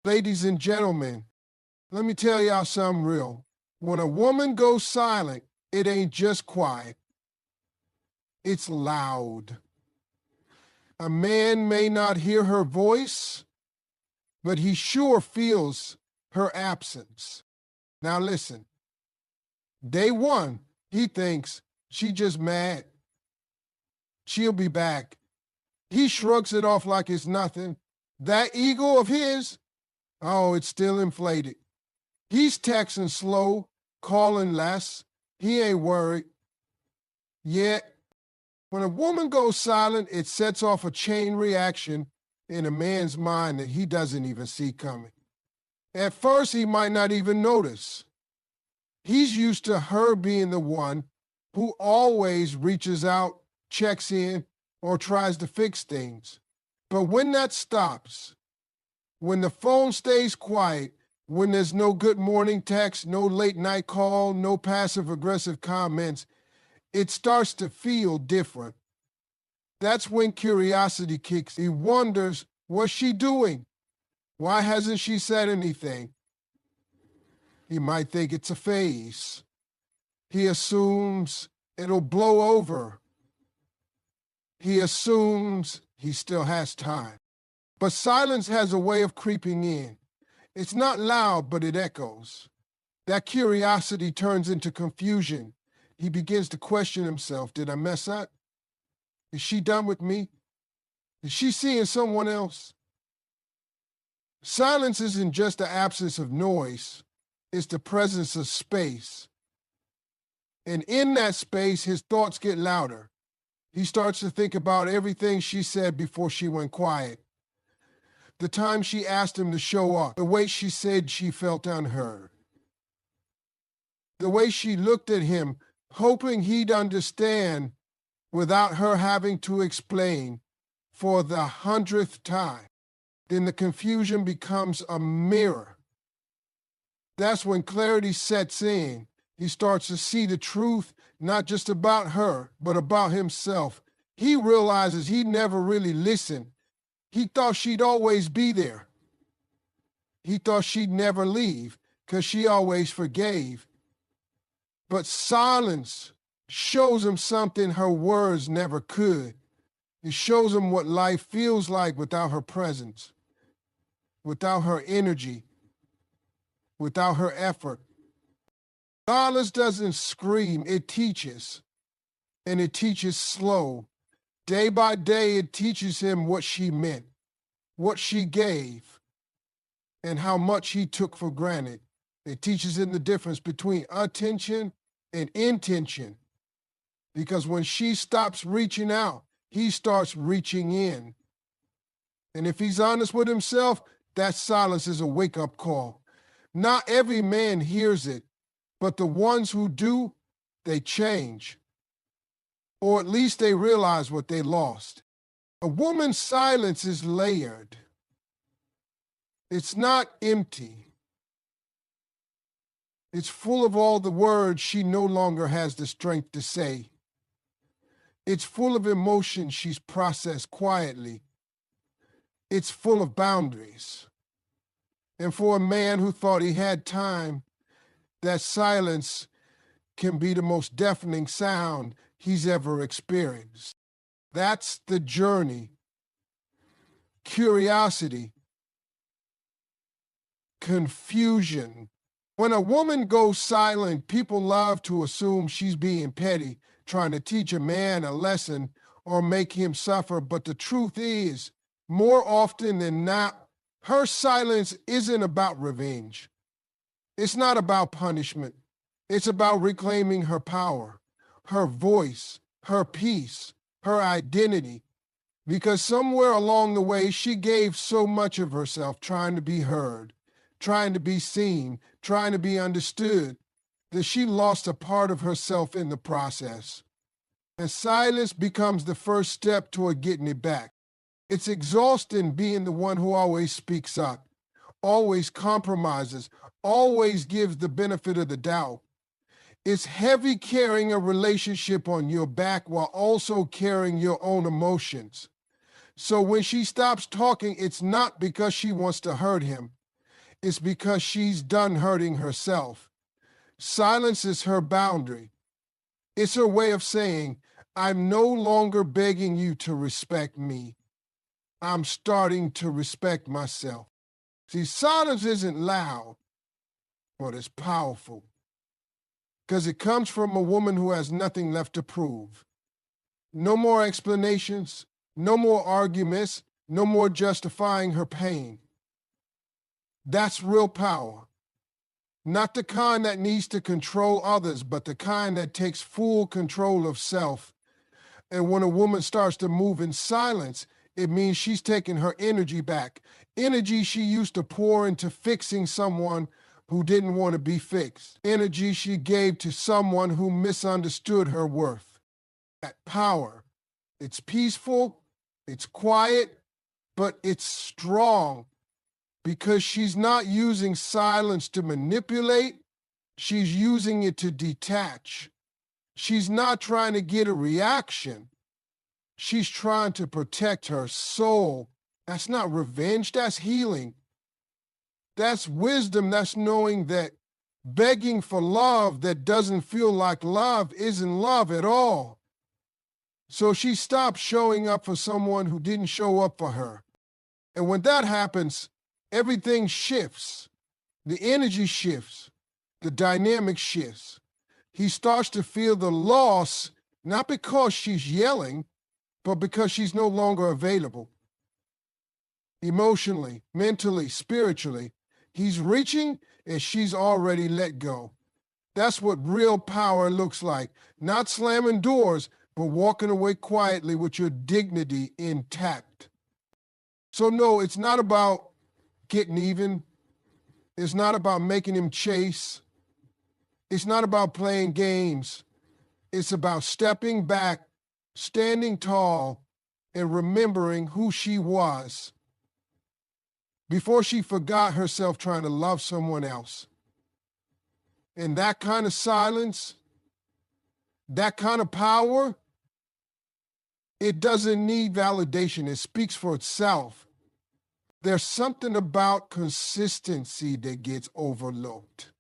Ladies and gentlemen, let me tell y'all something real. When a woman goes silent, it ain't just quiet, it's loud. A man may not hear her voice, but he sure feels her absence. Now listen, day one, he thinks she just mad. She'll be back. He shrugs it off like it's nothing. That ego of his, oh, it's still inflated. He's texting slow, calling less. He ain't worried. Yet, when a woman goes silent, it sets off a chain reaction in a man's mind that he doesn't even see coming. At first, he might not even notice. He's used to her being the one who always reaches out, checks in, or tries to fix things. But when that stops, when the phone stays quiet, when there's no good morning text, no late night call, no passive aggressive comments, it starts to feel different. That's when curiosity kicks. He wonders, what's she doing? Why hasn't she said anything? He might think it's a phase. He assumes it'll blow over. He assumes he still has time. But silence has a way of creeping in. It's not loud, but it echoes. That curiosity turns into confusion. He begins to question himself. Did I mess up? Is she done with me? Is she seeing someone else? Silence isn't just the absence of noise. It's the presence of space. And in that space, his thoughts get louder. He starts to think about everything she said before she went quiet. The time she asked him to show up, the way she said she felt unheard. The way she looked at him, hoping he'd understand without her having to explain for the 100th time. Then the confusion becomes a mirror. That's when clarity sets in. He starts to see the truth, not just about her, but about himself. He realizes he never really listened. He thought she'd always be there. He thought she'd never leave because she always forgave. But silence shows him something her words never could. It shows him what life feels like without her presence, without her energy, without her effort. Silence doesn't scream, it teaches. And it teaches slow. Day by day, it teaches him what she meant, what she gave, and how much he took for granted. It teaches him the difference between attention and intention. Because when she stops reaching out, he starts reaching in. And if he's honest with himself, that silence is a wake-up call. Not every man hears it, but the ones who do, they change. Or at least they realize what they lost. A woman's silence is layered. It's not empty. It's full of all the words she no longer has the strength to say. It's full of emotions she's processed quietly. It's full of boundaries. And for a man who thought he had time, that silence can be the most deafening sound he's ever experienced. That's the journey. Curiosity. Confusion. When a woman goes silent, people love to assume she's being petty, trying to teach a man a lesson or make him suffer. But the truth is, more often than not, her silence isn't about revenge. It's not about punishment. It's about reclaiming her power, her voice, her peace, her identity. Because somewhere along the way, she gave so much of herself trying to be heard, trying to be seen, trying to be understood, that she lost a part of herself in the process. And silence becomes the first step toward getting it back. It's exhausting being the one who always speaks up, always compromises, always gives the benefit of the doubt. It's heavy carrying a relationship on your back while also carrying your own emotions. So when she stops talking, it's not because she wants to hurt him. It's because she's done hurting herself. Silence is her boundary. It's her way of saying, I'm no longer begging you to respect me. I'm starting to respect myself. See, silence isn't loud, but it's powerful because it comes from a woman who has nothing left to prove. No more explanations, no more arguments, no more justifying her pain. That's real power. Not the kind that needs to control others, but the kind that takes full control of self. And when a woman starts to move in silence, it means she's taking her energy back. Energy she used to pour into fixing someone who didn't want to be fixed. Energy she gave to someone who misunderstood her worth. That power. It's peaceful, it's quiet, but it's strong because she's not using silence to manipulate. She's using it to detach. She's not trying to get a reaction. She's trying to protect her soul. That's not revenge, that's healing. That's wisdom, that's knowing that begging for love that doesn't feel like love isn't love at all. So she stopped showing up for someone who didn't show up for her. And when that happens, everything shifts. The energy shifts. The dynamic shifts. He starts to feel the loss, not because she's yelling, but because she's no longer available. Emotionally, mentally, spiritually, he's reaching and she's already let go. That's what real power looks like. Not slamming doors, but walking away quietly with your dignity intact. So no, it's not about getting even. It's not about making him chase. It's not about playing games. It's about stepping back, standing tall, and remembering who she was before she forgot herself trying to love someone else. And that kind of silence, that kind of power, it doesn't need validation. It speaks for itself. There's something about consistency that gets overlooked.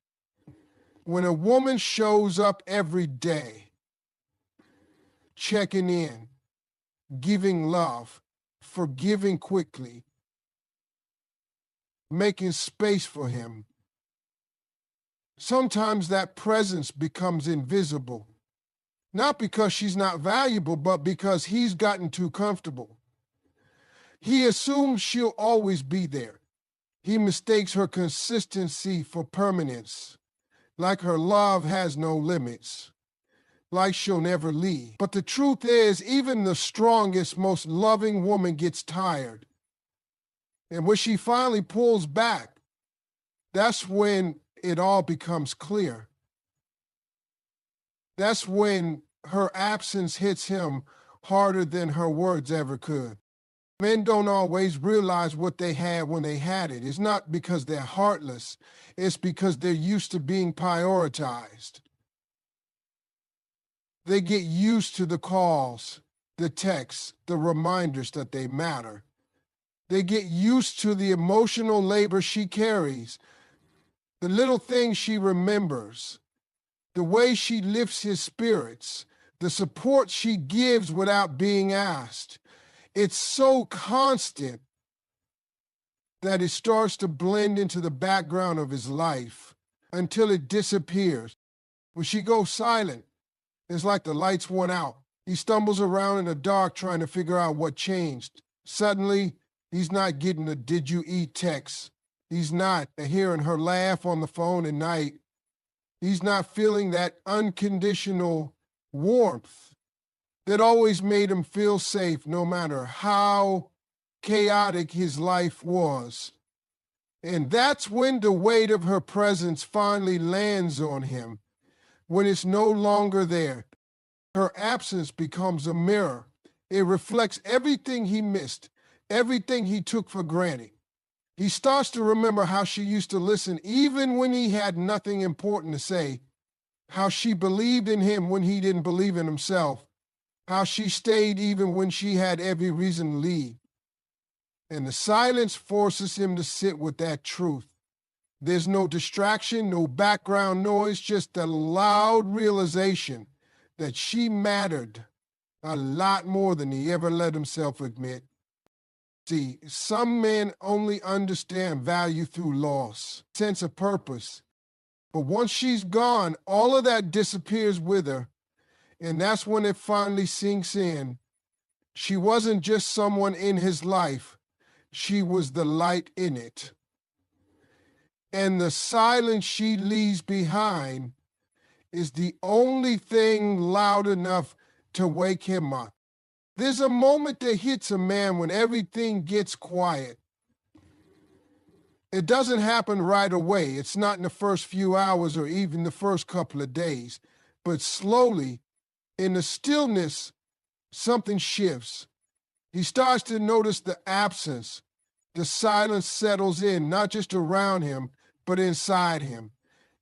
When a woman shows up every day, checking in, giving love, forgiving quickly, making space for him, sometimes that presence becomes invisible. Not because she's not valuable, but because he's gotten too comfortable. He assumes she'll always be there. He mistakes her consistency for permanence, like her love has no limits, like she'll never leave. But the truth is, even the strongest, most loving woman gets tired. And when she finally pulls back, that's when it all becomes clear. That's when her absence hits him harder than her words ever could. Men don't always realize what they had when they had it. It's not because they're heartless. It's because they're used to being prioritized. They get used to the calls, the texts, the reminders that they matter. They get used to the emotional labor she carries, the little things she remembers, the way she lifts his spirits, the support she gives without being asked. It's so constant that it starts to blend into the background of his life until it disappears. When she goes silent, it's like the lights went out. He stumbles around in the dark trying to figure out what changed. Suddenly, he's not getting a "did you eat" text. He's not hearing her laugh on the phone at night. He's not feeling that unconditional warmth that always made him feel safe no matter how chaotic his life was. And that's when the weight of her presence finally lands on him, when it's no longer there. Her absence becomes a mirror. It reflects everything he missed, everything he took for granted. He starts to remember how she used to listen even when he had nothing important to say, how she believed in him when he didn't believe in himself, how she stayed even when she had every reason to leave. And the silence forces him to sit with that truth. There's no distraction, no background noise, just a loud realization that she mattered a lot more than he ever let himself admit. See, some men only understand value through loss, sense of purpose. But once she's gone, all of that disappears with her. And that's when it finally sinks in. She wasn't just someone in his life. She was the light in it. And the silence she leaves behind is the only thing loud enough to wake him up. There's a moment that hits a man when everything gets quiet. It doesn't happen right away. It's not in the first few hours or even the first couple of days. But slowly, in the stillness, something shifts. He starts to notice the absence. The silence settles in, not just around him, but inside him.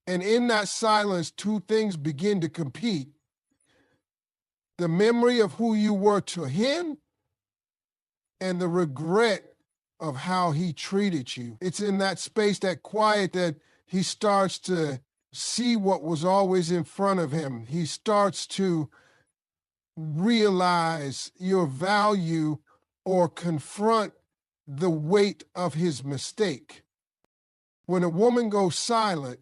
And in that silence, two things begin to compete. The memory of who you were to him and the regret of how he treated you. It's in that space, that quiet, that he starts to see what was always in front of him. He starts to realize your value or confront the weight of his mistake. When a woman goes silent,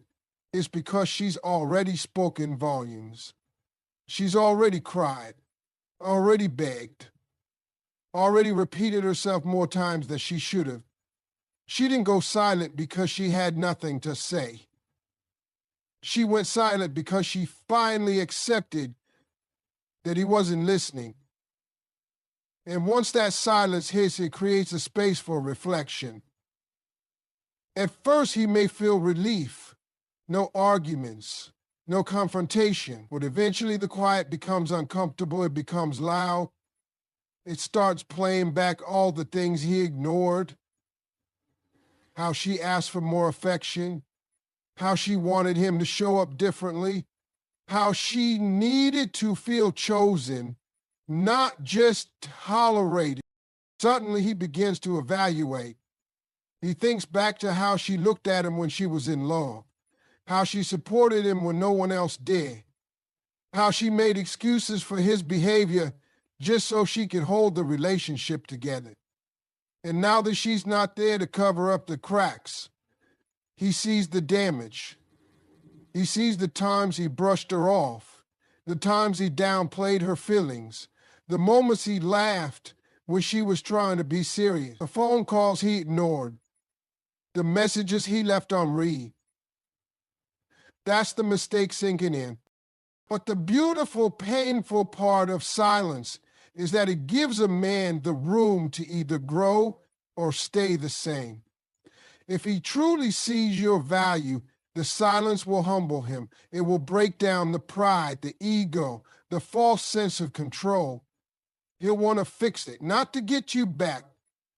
it's because she's already spoken volumes. She's already cried, already begged, already repeated herself more times than she should have. She didn't go silent because she had nothing to say. She went silent because she finally accepted that he wasn't listening. And once that silence hits, it creates a space for reflection. At first, he may feel relief, no arguments, no confrontation, but eventually the quiet becomes uncomfortable, it becomes loud. It starts playing back all the things he ignored, how she asked for more affection, how she wanted him to show up differently, how she needed to feel chosen, not just tolerated. Suddenly he begins to evaluate. He thinks back to how she looked at him when she was in love, how she supported him when no one else did, how she made excuses for his behavior just so she could hold the relationship together. And now that she's not there to cover up the cracks, he sees the damage. He sees the times he brushed her off, the times he downplayed her feelings, the moments he laughed when she was trying to be serious, the phone calls he ignored, the messages he left unread. That's the mistake sinking in. But the beautiful, painful part of silence is that it gives a man the room to either grow or stay the same. If he truly sees your value, the silence will humble him. It will break down the pride, the ego, the false sense of control. He'll want to fix it, not to get you back,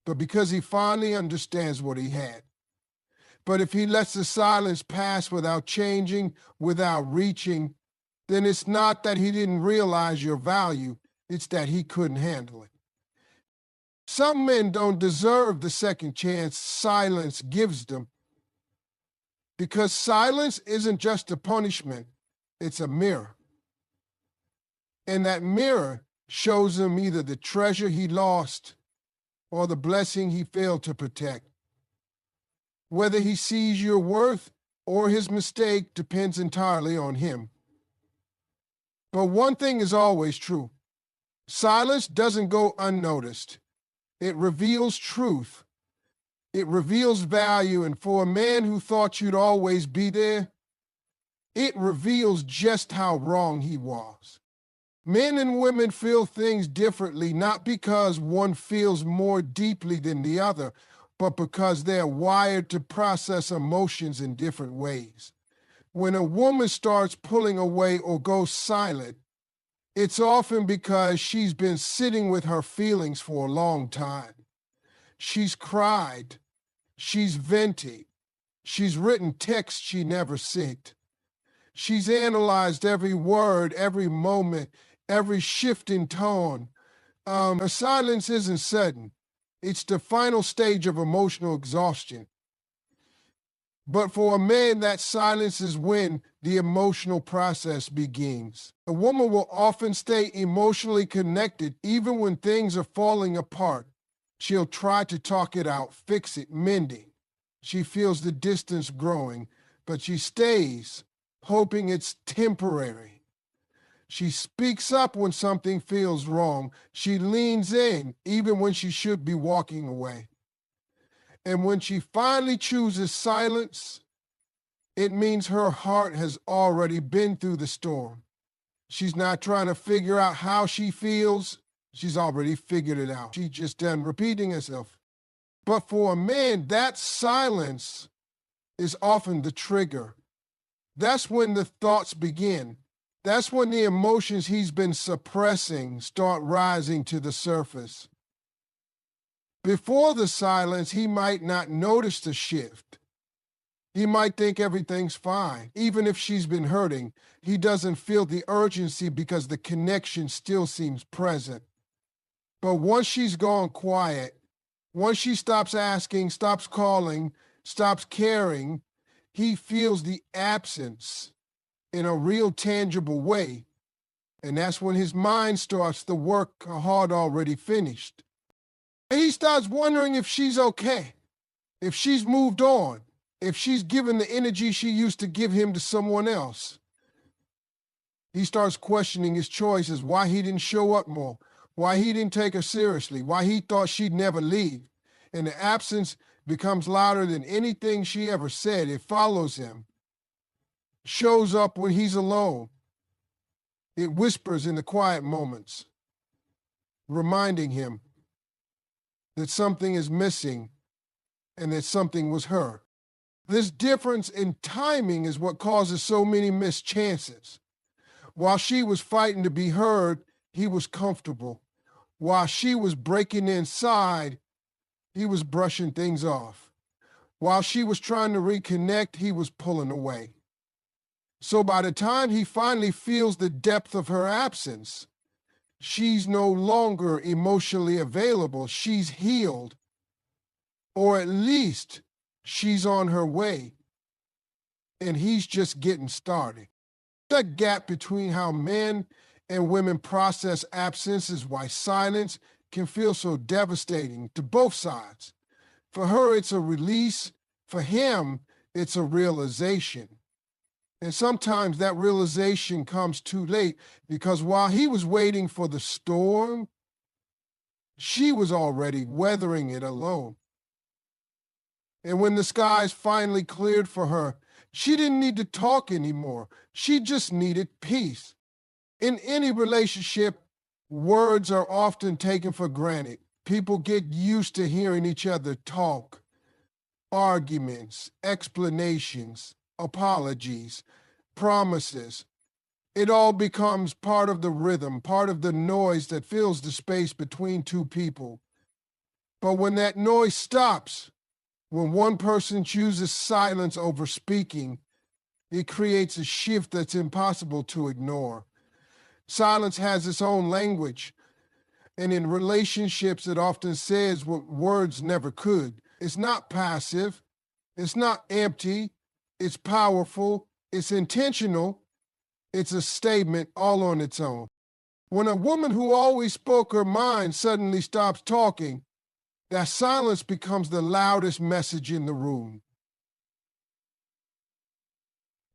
but because he finally understands what he had. But if he lets the silence pass without changing, without reaching, then it's not that he didn't realize your value, it's that he couldn't handle it. Some men don't deserve the second chance silence gives them, because silence isn't just a punishment, it's a mirror. And that mirror shows him either the treasure he lost or the blessing he failed to protect. Whether he sees your worth or his mistake depends entirely on him. But one thing is always true. Silence doesn't go unnoticed. It reveals truth. It reveals value, and for a man who thought you'd always be there, it reveals just how wrong he was. Men and women feel things differently, not because one feels more deeply than the other, but because they're wired to process emotions in different ways. When a woman starts pulling away or goes silent, it's often because she's been sitting with her feelings for a long time. She's cried, she's vented, she's written texts she never sent. She's analyzed every word, every moment, every shift in tone. Her silence isn't sudden. It's the final stage of emotional exhaustion. But for a man, that silence is when the emotional process begins. A woman will often stay emotionally connected even when things are falling apart. She'll try to talk it out, fix it, mend it. She feels the distance growing, but she stays, hoping it's temporary. She speaks up when something feels wrong. She leans in, even when she should be walking away. And when she finally chooses silence, it means her heart has already been through the storm. She's not trying to figure out how she feels. She's already figured it out. She's just done repeating herself. But for a man, that silence is often the trigger. That's when the thoughts begin. That's when the emotions he's been suppressing start rising to the surface. Before the silence, he might not notice the shift. He might think everything's fine. Even if she's been hurting, he doesn't feel the urgency because the connection still seems present. But once she's gone quiet, once she stops asking, stops calling, stops caring, he feels the absence in a real tangible way. And that's when his mind starts the work hard already finished. He starts wondering if she's okay, if she's moved on, if she's given the energy she used to give him to someone else. He starts questioning his choices, why he didn't show up more, why he didn't take her seriously, why he thought she'd never leave. And the absence becomes louder than anything she ever said. It follows him, shows up when he's alone. It whispers in the quiet moments, reminding him that something is missing and that something was her. This difference in timing is what causes so many missed chances. While she was fighting to be heard, he was comfortable. While she was breaking inside, he was brushing things off. While she was trying to reconnect, he was pulling away. So by the time he finally feels the depth of her absence, she's no longer emotionally available. She's healed, or at least she's on her way, and he's just getting started. The gap between how men and women process absence is why silence can feel so devastating to both sides. For her, it's a release. For him, it's a realization. And sometimes that realization comes too late because while he was waiting for the storm, she was already weathering it alone. And when the skies finally cleared for her, she didn't need to talk anymore. She just needed peace. In any relationship, words are often taken for granted. People get used to hearing each other talk. Arguments, explanations, apologies, promises. It all becomes part of the rhythm, part of the noise that fills the space between two people. But when that noise stops, when one person chooses silence over speaking, it creates a shift that's impossible to ignore. Silence has its own language, and in relationships, it often says what words never could. It's not passive, it's not empty, it's powerful, it's intentional, it's a statement all on its own. When a woman who always spoke her mind suddenly stops talking, that silence becomes the loudest message in the room.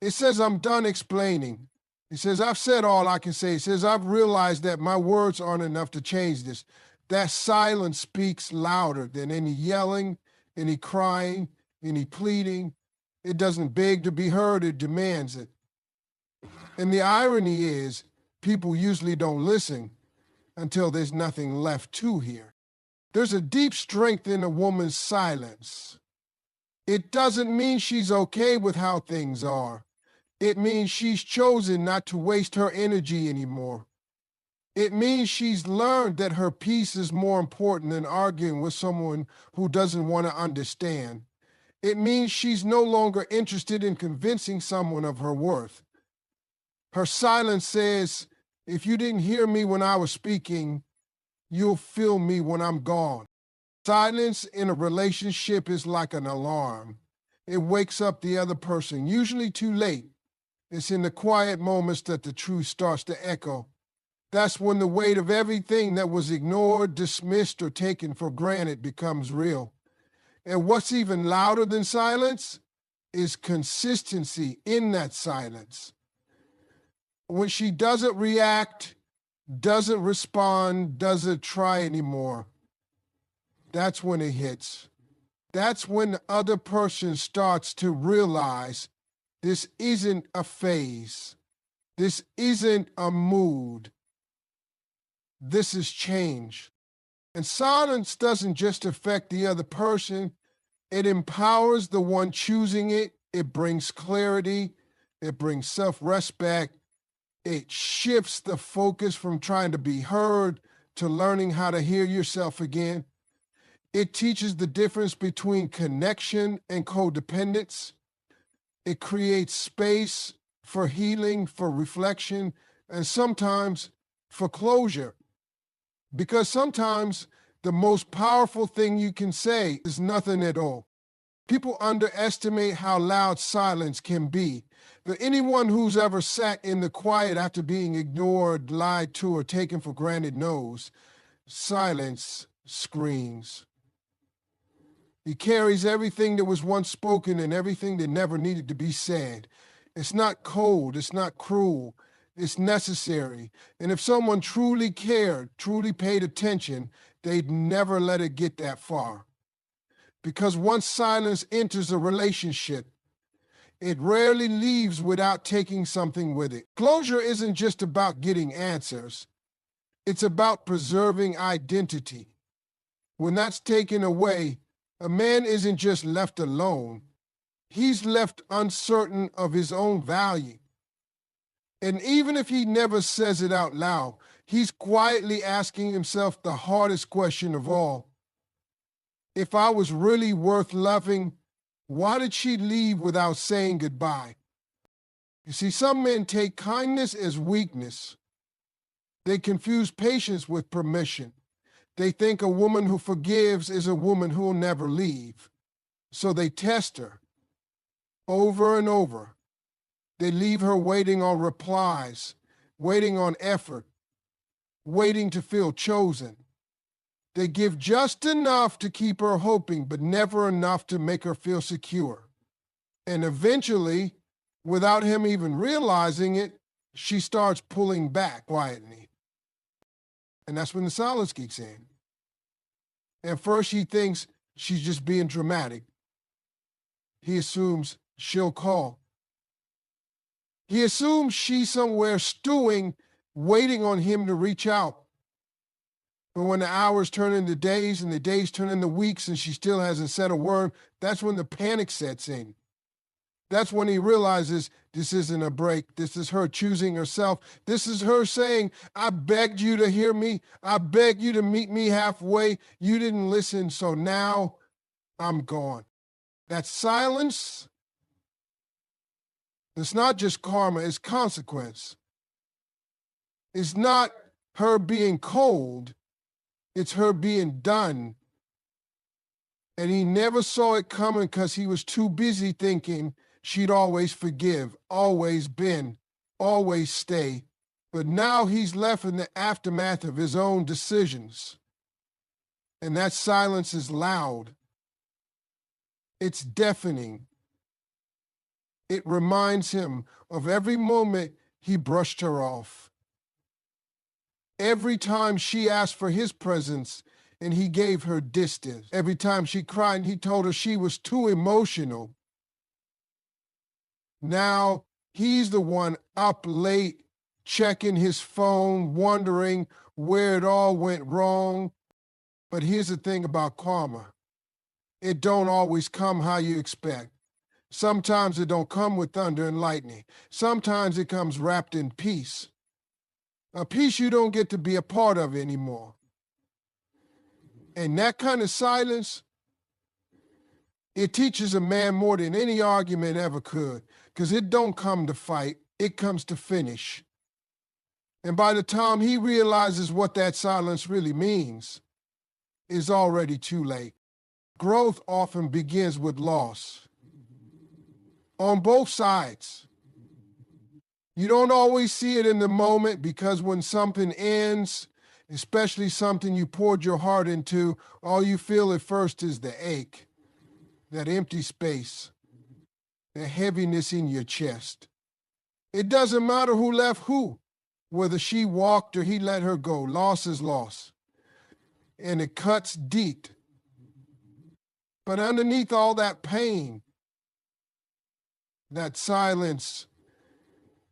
It says, I'm done explaining. It says, I've said all I can say. It says, I've realized that my words aren't enough to change this. That silence speaks louder than any yelling, any crying, any pleading. It doesn't beg to be heard, it demands it. And the irony is, people usually don't listen until there's nothing left to hear. There's a deep strength in a woman's silence. It doesn't mean she's okay with how things are. It means she's chosen not to waste her energy anymore. It means she's learned that her peace is more important than arguing with someone who doesn't want to understand. It means she's no longer interested in convincing someone of her worth. Her silence says, if you didn't hear me when I was speaking, you'll feel me when I'm gone. Silence in a relationship is like an alarm. It wakes up the other person, usually too late. It's in the quiet moments that the truth starts to echo. That's when the weight of everything that was ignored, dismissed, or taken for granted becomes real. And what's even louder than silence is consistency in that silence. When she doesn't react, doesn't respond, doesn't try anymore, that's when it hits. That's when the other person starts to realize this isn't a phase. This isn't a mood. This is change. And silence doesn't just affect the other person, it empowers the one choosing it. It brings clarity. It brings self-respect. It shifts the focus from trying to be heard to learning how to hear yourself again. It teaches the difference between connection and codependence. It creates space for healing, for reflection, and sometimes for closure. Because sometimes the most powerful thing you can say is nothing at all. People underestimate how loud silence can be. But anyone who's ever sat in the quiet after being ignored, lied to, or taken for granted knows silence screams. It carries everything that was once spoken and everything that never needed to be said. It's not cold, it's not cruel, it's necessary. And if someone truly cared, truly paid attention, they'd never let it get that far. Because once silence enters a relationship, it rarely leaves without taking something with it. Closure isn't just about getting answers. It's about preserving identity. When that's taken away, a man isn't just left alone. He's left uncertain of his own value. And even if he never says it out loud, he's quietly asking himself the hardest question of all. If I was really worth loving, why did she leave without saying goodbye? You see, some men take kindness as weakness. They confuse patience with permission. They think a woman who forgives is a woman who will never leave. So they test her over and over. They leave her waiting on replies, waiting on effort, waiting to feel chosen. They give just enough to keep her hoping, but never enough to make her feel secure. And eventually, without him even realizing it, she starts pulling back quietly. And that's when the silence kicks in. At first, he thinks she's just being dramatic. He assumes she'll call. He assumes she's somewhere stewing, waiting on him to reach out. But when the hours turn into days and the days turn into weeks and she still hasn't said a word, that's when the panic sets in. That's when he realizes this isn't a break. This is her choosing herself. This is her saying, I begged you to hear me. I begged you to meet me halfway. You didn't listen, so now I'm gone. That silence, it's not just karma, it's consequence. It's not her being cold. It's her being done. And he never saw it coming because he was too busy thinking she'd always forgive, always bend, always stay. But now he's left in the aftermath of his own decisions. And that silence is loud. It's deafening. It reminds him of every moment he brushed her off. Every time she asked for his presence and he gave her distance. Every time she cried, he told her she was too emotional. Now he's the one up late, checking his phone, wondering where it all went wrong. But here's the thing about karma. It don't always come how you expect. Sometimes it don't come with thunder and lightning. Sometimes it comes wrapped in peace. A peace you don't get to be a part of anymore. And that kind of silence, it teaches a man more than any argument ever could, because it don't come to fight, it comes to finish. And by the time he realizes what that silence really means, it's already too late. Growth often begins with loss. on both sides. You don't always see it in the moment because when something ends, especially something you poured your heart into, all you feel at first is the ache, that empty space, the heaviness in your chest. It doesn't matter who left who, whether she walked or he let her go. Loss is loss. And it cuts deep. But underneath all that pain, that silence,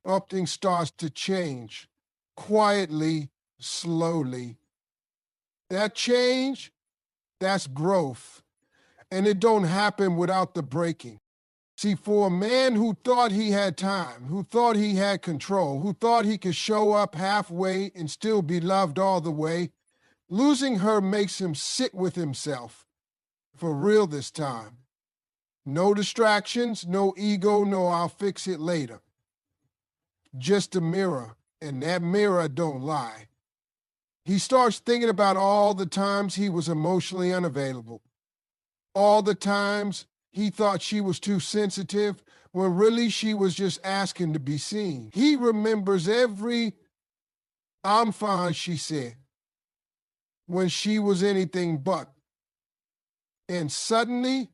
something starts to change, quietly, slowly. That change, that's growth. And it don't happen without the breaking. See, for a man who thought he had time, who thought he had control, who thought he could show up halfway and still be loved all the way, losing her makes him sit with himself. For real this time. No distractions, no ego, no I'll fix it later. Just a mirror, and that mirror don't lie. He starts thinking about all the times he was emotionally unavailable. All the times he thought she was too sensitive when really she was just asking to be seen. He remembers every "I'm fine," she said, when she was anything but. And suddenly,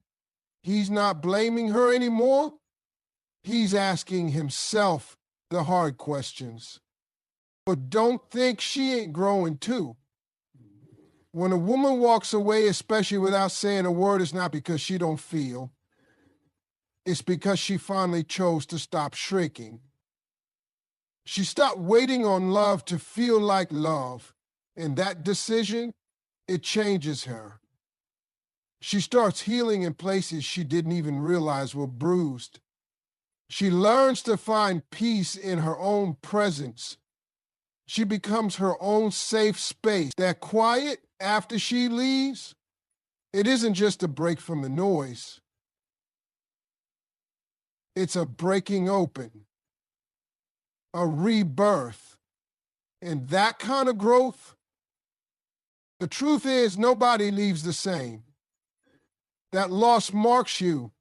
he's not blaming her anymore. He's asking himself the hard questions. But don't think she ain't growing too. When a woman walks away, especially without saying a word, it's not because she don't feel. It's because she finally chose to stop shrinking. She stopped waiting on love to feel like love. And that decision, it changes her. She starts healing in places she didn't even realize were bruised. She learns to find peace in her own presence. She becomes her own safe space. That quiet after she leaves, it isn't just a break from the noise. It's a breaking open, a rebirth. And that kind of growth, the truth is nobody leaves the same. That loss marks you,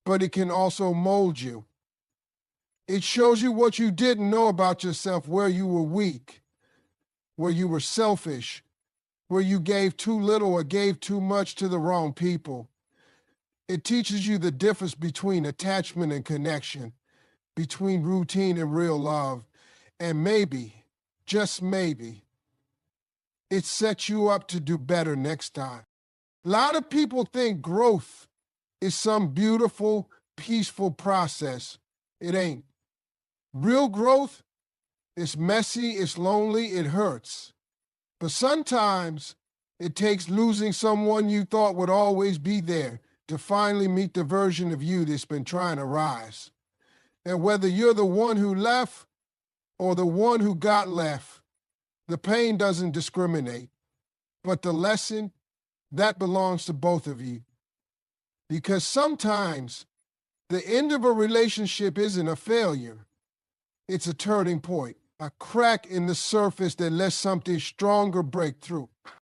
but it can also mold you. It shows you what you didn't know about yourself, where you were weak, where you were selfish, where you gave too little or gave too much to the wrong people. It teaches you the difference between attachment and connection, between routine and real love. And maybe, just maybe, it sets you up to do better next time. A lot of people think growth is some beautiful, peaceful process. It ain't. Real growth is messy, it's lonely, it hurts. But sometimes it takes losing someone you thought would always be there to finally meet the version of you that's been trying to rise. And whether you're the one who left or the one who got left, the pain doesn't discriminate. But the lesson, that belongs to both of you. Because sometimes the end of a relationship isn't a failure. It's a turning point, a crack in the surface that lets something stronger break through.